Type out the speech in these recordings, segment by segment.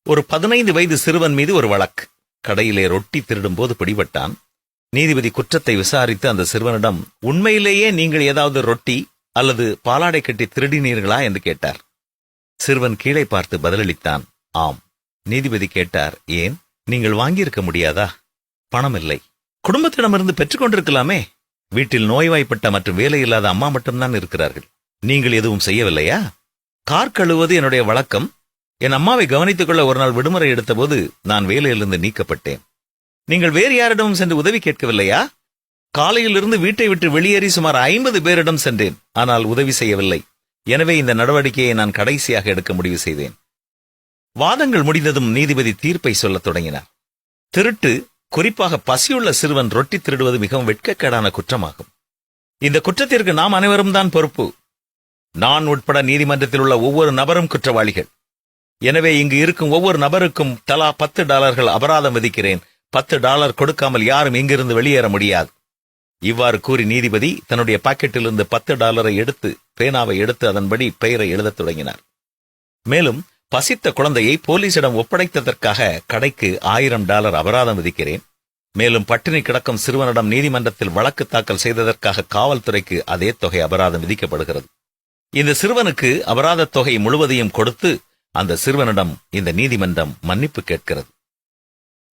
ஒரு 15 வயது சிறுவன் மீது ஒரு வழக்கு. கடையிலே ரொட்டி திருடும் போது பிடிபட்டான். நீதிபதி குற்றத்தை விசாரித்து அந்த சிறுவனிடம், உண்மையிலேயே நீங்கள் ஏதாவது ரொட்டி அல்லது பாலாடை கட்டி திருடினீர்களா என்று கேட்டார். சிறுவன் கீழே பார்த்து பதிலளித்தான், ஆம். நீதிபதி கேட்டார், ஏன்? நீங்கள் வாங்கியிருக்க முடியாதா? பணம் இல்லை. குடும்பத்திடமிருந்து பெற்றுக் கொண்டிருக்கலாமே. வீட்டில் நோய்வாய்ப்பட்ட மற்றும் வேலையில்லாத அம்மா மட்டும்தான் இருக்கிறார்கள். நீங்கள் எதுவும் செய்யவில்லையா? கார் கழுவுவது என்னுடைய வழக்கம். என் அம்மாவை கவனித்துக் கொள்ள ஒரு நாள் விடுமுறை எடுத்தபோது நான் வேலையிலிருந்து நீக்கப்பட்டேன். நீங்கள் வேறு யாரிடமும் சென்று உதவி கேட்கவில்லையா? காலையிலிருந்து வீட்டை விட்டு வெளியேறி சுமார் 50 பேரிடம் சென்றேன், ஆனால் உதவி செய்யவில்லை. எனவே இந்த நடவடிக்கையை நான் கடைசியாக எடுக்க முடிவு செய்தேன். வாதங்கள் முடிந்ததும் நீதிபதி தீர்ப்பை சொல்லத் தொடங்கினார். திருட்டு, குறிப்பாக பசியுள்ள சிறுவன் ரொட்டி திருடுவது மிகவும் வெட்கக்கேடான குற்றமாகும். இந்த குற்றத்திற்கு நாம் அனைவரும் தான் பொறுப்பு. நான் உட்பட நீதிமன்றத்தில் உள்ள ஒவ்வொரு நபரும் குற்றவாளிகள். எனவே இங்கு இருக்கும் ஒவ்வொரு நபருக்கும் தலா $10 அபராதம் விதிக்கிறேன். $10 கொடுக்காமல் யாரும் இங்கிருந்து வெளியேற முடியாது. இவ்வாறு கூறி நீதிபதி தன்னுடைய பாக்கெட்டிலிருந்து $10 எடுத்து பேனாவை எடுத்து அதன்படி பெயரை எழுதத் தொடங்கினார். மேலும் பசித்த குழந்தையை போலீசிடம் ஒப்படைத்ததற்காக கடைக்கு $1000 அபராதம் விதிக்கிறேன். மேலும் பட்டினி கிடக்கும் சிறுவனிடம் நீதிமன்றத்தில் வழக்கு தாக்கல் செய்ததற்காக காவல்துறைக்கு அதே தொகை அபராதம் விதிக்கப்படுகிறது. இந்த சிறுவனுக்கு அபராத தொகை முழுவதையும் கொடுத்து அந்த சிறுவனிடம் இந்த நீதிமன்றம் மன்னிப்பு கேட்கிறது.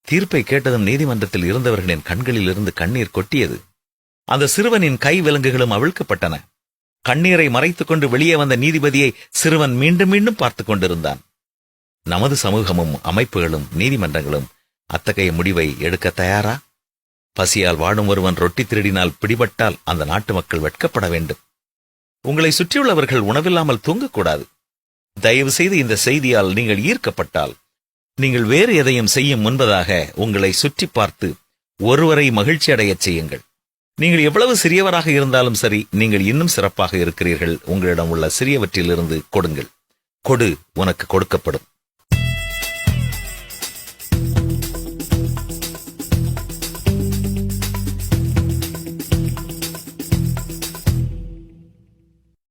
தீர்ப்பை கேட்டதும் நீதிமன்றத்தில் இருந்தவர்களின் கண்களில் இருந்து கண்ணீர் கொட்டியது. அந்த சிறுவனின் கை விலங்குகளும் அவிழ்க்கப்பட்டன. கண்ணீரை மறைத்துக் கொண்டு வெளியே வந்த நீதிபதியை சிறுவன் மீண்டும் மீண்டும் பார்த்துக் கொண்டிருந்தான். நமது சமூகமும் அமைப்புகளும் நீதிமன்றங்களும் அத்தகைய முடிவை எடுக்க தயாரா? பசியால் வாடும் ஒருவன் ரொட்டி திருடினால் பிடிபட்டால் அந்த நாட்டு மக்கள் வெட்கப்பட வேண்டும். உங்களை சுற்றியுள்ளவர்கள் உணவில்லாமல் தூங்கக்கூடாது. தயவு செய்து இந்த செய்தியால் நீங்கள் ஈர்க்கப்பட்டால், நீங்கள் வேறு எதையும் செய்யும் முன்பதாக உங்களை சுற்றி பார்த்து ஒருவரை மகிழ்ச்சி அடையச் செய்யுங்கள். நீங்கள் எவ்வளவு சிறியவராக இருந்தாலும் சரி, நீங்கள் இன்னும் சிறப்பாக இருக்கிறீர்கள். உங்களிடம் உள்ள சிறியவற்றிலிருந்து கொடுங்கள். கொடு, உனக்கு கொடுக்கப்படும்.